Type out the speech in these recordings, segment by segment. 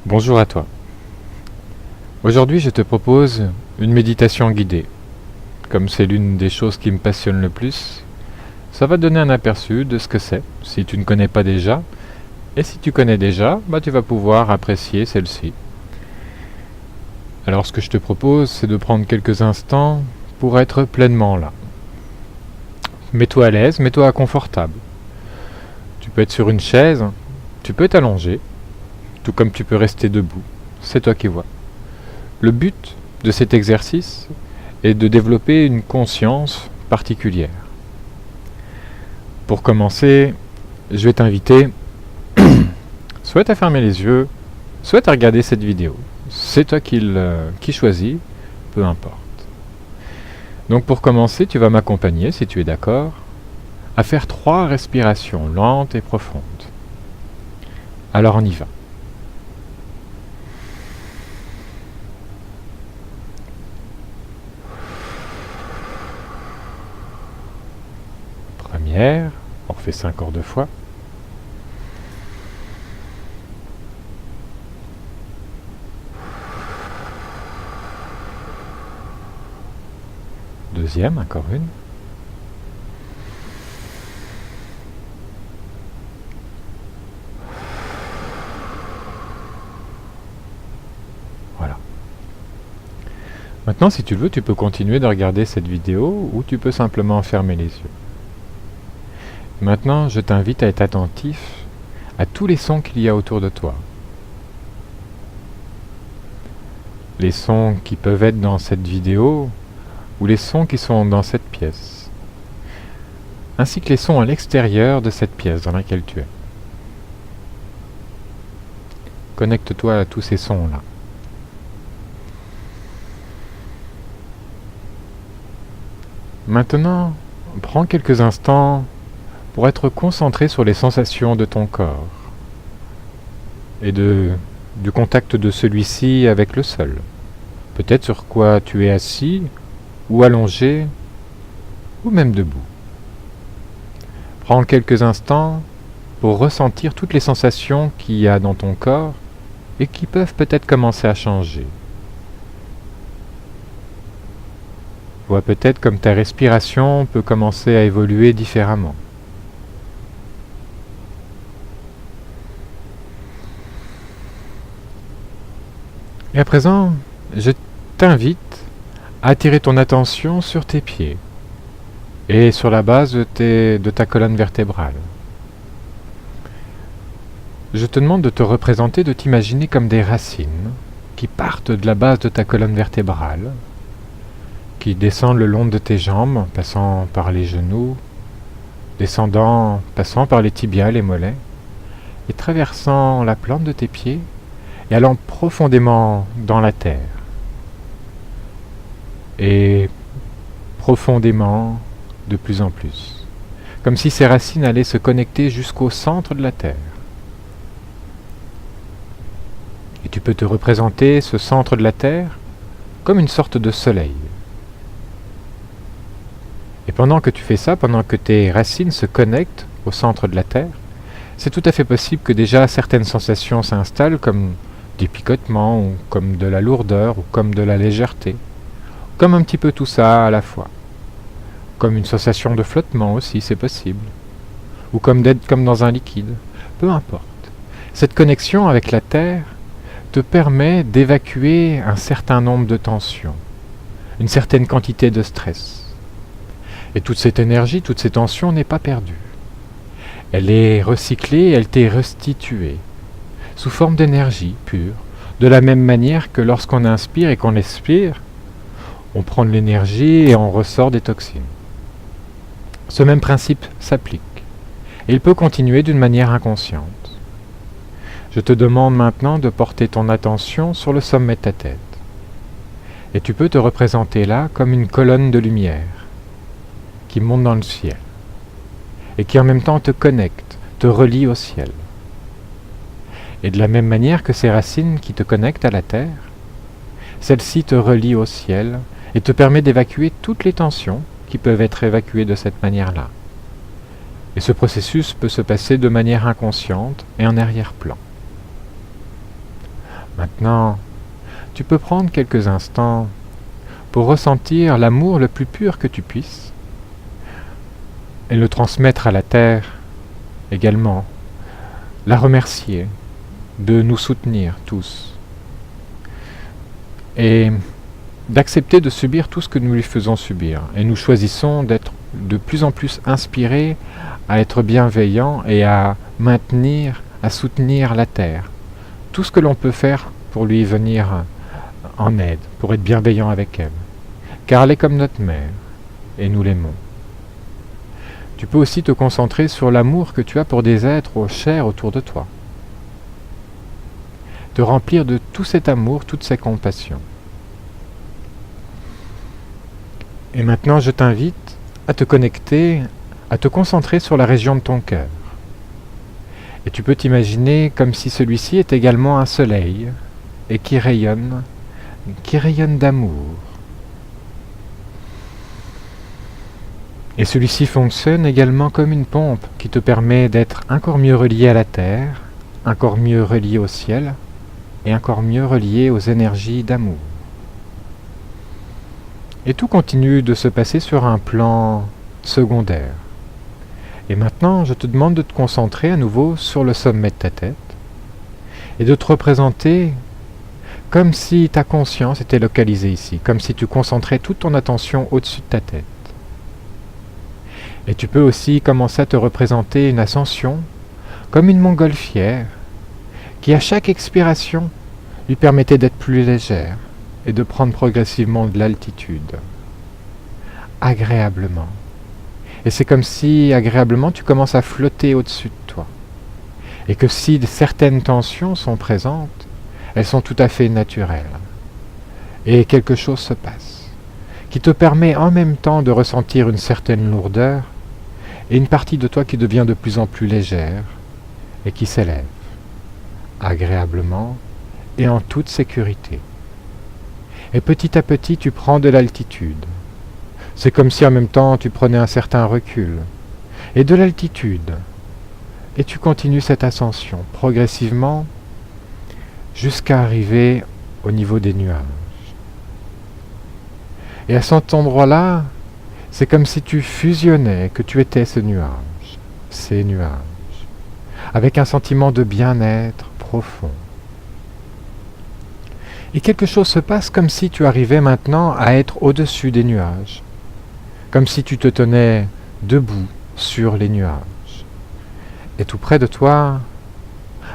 Bonjour à toi. Aujourd'hui, je te propose une méditation guidée. Comme c'est l'une des choses qui me passionne le plus, ça va te donner un aperçu de ce que c'est, si tu ne connais pas déjà. Et si tu connais déjà, tu vas pouvoir apprécier celle-ci. Alors ce que je te propose, c'est de prendre quelques instants pour être pleinement là. Mets-toi à l'aise, mets-toi confortable. Tu peux être sur une chaise, tu peux t'allonger, tout comme tu peux rester debout. C'est toi qui vois. Le but de cet exercice est de développer une conscience particulière. Pour commencer, je vais t'inviter soit à fermer les yeux, soit à regarder cette vidéo. C'est toi qui choisis, peu importe. Donc pour commencer, tu vas m'accompagner, si tu es d'accord, à faire 3 respirations lentes et profondes. Alors on y va. Première, on refait ça encore 2 fois. Deuxième, encore une. Voilà. Maintenant, si tu le veux, tu peux continuer de regarder cette vidéo ou tu peux simplement fermer les yeux. Maintenant, je t'invite à être attentif à tous les sons qu'il y a autour de toi. Les sons qui peuvent être dans cette vidéo ou les sons qui sont dans cette pièce, ainsi que les sons à l'extérieur de cette pièce dans laquelle tu es. Connecte-toi à tous ces sons-là. Maintenant, prends quelques instants pour être concentré sur les sensations de ton corps et du contact de celui-ci avec le sol. Peut-être sur quoi tu es assis ou allongé ou même debout. Prends quelques instants pour ressentir toutes les sensations qu'il y a dans ton corps et qui peuvent peut-être commencer à changer. Vois peut-être comme ta respiration peut commencer à évoluer différemment. Et à présent, je t'invite à attirer ton attention sur tes pieds et sur la base de ta colonne vertébrale. Je te demande de te représenter, de t'imaginer comme des racines qui partent de la base de ta colonne vertébrale, qui descendent le long de tes jambes, passant par les genoux, passant par les tibias, les mollets, et traversant la plante de tes pieds et allant profondément dans la terre. Et profondément, de plus en plus, comme si ces racines allaient se connecter jusqu'au centre de la terre. Et tu peux te représenter ce centre de la terre comme une sorte de soleil. Et pendant que tu fais ça, pendant que tes racines se connectent au centre de la terre, c'est tout à fait possible que déjà certaines sensations s'installent, comme des picotements, ou comme de la lourdeur, ou comme de la légèreté, comme un petit peu tout ça à la fois. Comme une sensation de flottement aussi, c'est possible. Ou comme d'être comme dans un liquide. Peu importe. Cette connexion avec la terre te permet d'évacuer un certain nombre de tensions, une certaine quantité de stress. Et toute cette énergie, toute cette tension n'est pas perdue. Elle est recyclée, elle t'est restituée, sous forme d'énergie pure, de la même manière que lorsqu'on inspire et qu'on expire, on prend de l'énergie et on ressort des toxines. Ce même principe s'applique, et il peut continuer d'une manière inconsciente. Je te demande maintenant de porter ton attention sur le sommet de ta tête, et tu peux te représenter là comme une colonne de lumière qui monte dans le ciel, et qui en même temps te connecte, te relie au ciel. Et de la même manière que ces racines qui te connectent à la terre, celle-ci te relie au ciel et te permet d'évacuer toutes les tensions qui peuvent être évacuées de cette manière-là. Et ce processus peut se passer de manière inconsciente et en arrière-plan. Maintenant, tu peux prendre quelques instants pour ressentir l'amour le plus pur que tu puisses et le transmettre à la Terre également, la remercier de nous soutenir tous et d'accepter de subir tout ce que nous lui faisons subir. Et nous choisissons d'être de plus en plus inspirés à être bienveillants et à maintenir, à soutenir la Terre. Tout ce que l'on peut faire pour lui venir en aide, pour être bienveillant avec elle. Car elle est comme notre mère, et nous l'aimons. Tu peux aussi te concentrer sur l'amour que tu as pour des êtres chers autour de toi. Te remplir de tout cet amour, toute cette compassion. Et maintenant, je t'invite à te connecter, à te concentrer sur la région de ton cœur. Et tu peux t'imaginer comme si celui-ci est également un soleil et qui rayonne d'amour. Et celui-ci fonctionne également comme une pompe qui te permet d'être encore mieux relié à la terre, encore mieux relié au ciel et encore mieux relié aux énergies d'amour. Et tout continue de se passer sur un plan secondaire. Et maintenant, je te demande de te concentrer à nouveau sur le sommet de ta tête et de te représenter comme si ta conscience était localisée ici, comme si tu concentrais toute ton attention au-dessus de ta tête. Et tu peux aussi commencer à te représenter une ascension comme une montgolfière qui à chaque expiration lui permettait d'être plus légère et de prendre progressivement de l'altitude, agréablement. Et c'est comme si, agréablement, tu commences à flotter au-dessus de toi. Et que si certaines tensions sont présentes, elles sont tout à fait naturelles. Et quelque chose se passe, qui te permet en même temps de ressentir une certaine lourdeur, et une partie de toi qui devient de plus en plus légère, et qui s'élève, agréablement, et en toute sécurité. Et petit à petit, tu prends de l'altitude. C'est comme si en même temps tu prenais un certain recul et de l'altitude. Et tu continues cette ascension progressivement jusqu'à arriver au niveau des nuages. Et à cet endroit-là, c'est comme si tu fusionnais, que tu étais ces nuages, avec un sentiment de bien-être profond. Et quelque chose se passe comme si tu arrivais maintenant à être au-dessus des nuages. Comme si tu te tenais debout sur les nuages. Et tout près de toi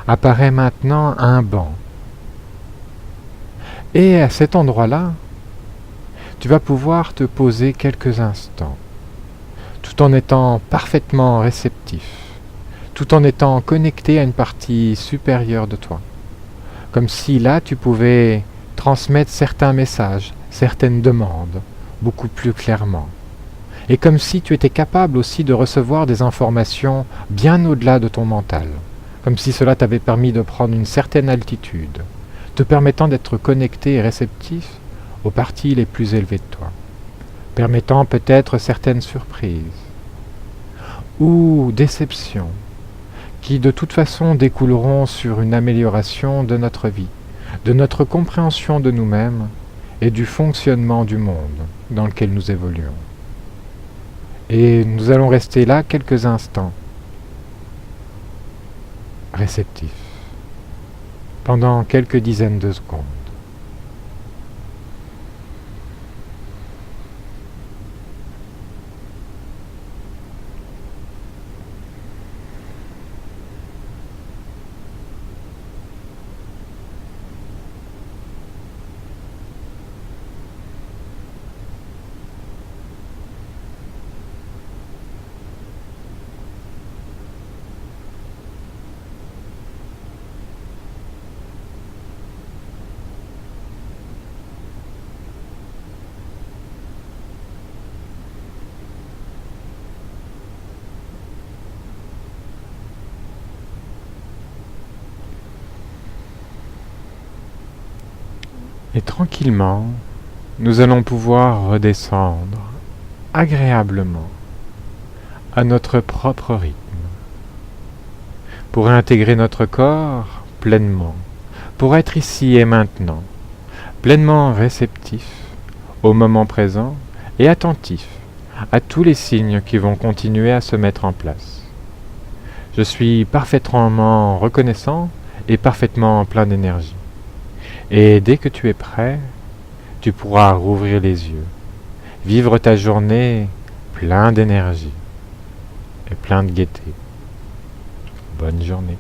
apparaît maintenant un banc. Et à cet endroit-là, tu vas pouvoir te poser quelques instants, tout en étant parfaitement réceptif, tout en étant connecté à une partie supérieure de toi. Comme si là, tu pouvais transmettre certains messages, certaines demandes, beaucoup plus clairement. Et comme si tu étais capable aussi de recevoir des informations bien au-delà de ton mental, comme si cela t'avait permis de prendre une certaine altitude, te permettant d'être connecté et réceptif aux parties les plus élevées de toi, permettant peut-être certaines surprises ou déceptions qui de toute façon découleront sur une amélioration de notre vie, de notre compréhension de nous-mêmes et du fonctionnement du monde dans lequel nous évoluons. Et nous allons rester là quelques instants, réceptifs, pendant quelques dizaines de secondes. Et tranquillement, nous allons pouvoir redescendre agréablement à notre propre rythme pour réintégrer notre corps pleinement, pour être ici et maintenant, pleinement réceptif au moment présent et attentif à tous les signes qui vont continuer à se mettre en place. Je suis parfaitement reconnaissant et parfaitement plein d'énergie. Et dès que tu es prêt, tu pourras rouvrir les yeux, vivre ta journée plein d'énergie et plein de gaieté. Bonne journée.